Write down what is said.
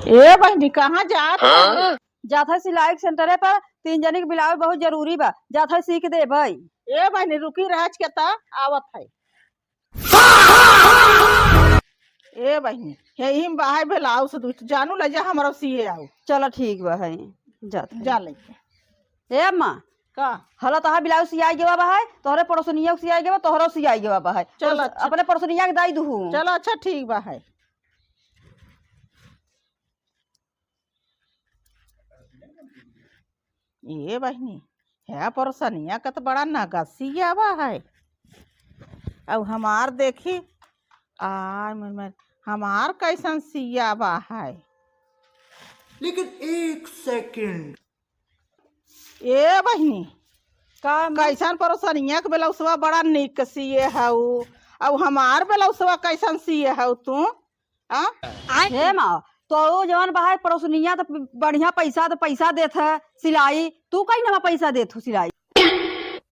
ए बहनी कहाँ जात है? जात है सिलाई के सेंटर पर 3 जने के ब्लाउज बहुत जरूरी बा। जात है सीख दे भाई। ए बहनी रुकी राज के ता आवत है। ए बहनी यही में बाहर ब्लाउज जानू ले जा हमारा सिए आओ। चलो ठीक बा है जात है। जा लेके ए अम्मा का हला तोहार ब्लाउज सियाई गेवा बा है, तोहरे पड़ोसनिया के सियाई गेवा, तोहरो सियाई गेवा बा है। चल अच्छा। अपने पड़ोसनिया के दाई दूहू। चलो अच्छा ठीक बा है। ये बहनी है परोसनिया का तो बड़ा नगसिया बा है। अब हमार देखी हमार कैसन सिया बा है। लेकिन 1 सेकंड ए बहनी का कैसन परोसनिया के ब्लाउसवा बड़ा निक सिए हऊ। अब हमार ब्लाउसवा कैसन सिए हऊ तू? हे माँ तो जवन बा है पड़ोसनिया तो बढ़िया पैसा देत है सिलाई, तू कहीं ना पैसा देत हो सिलाई।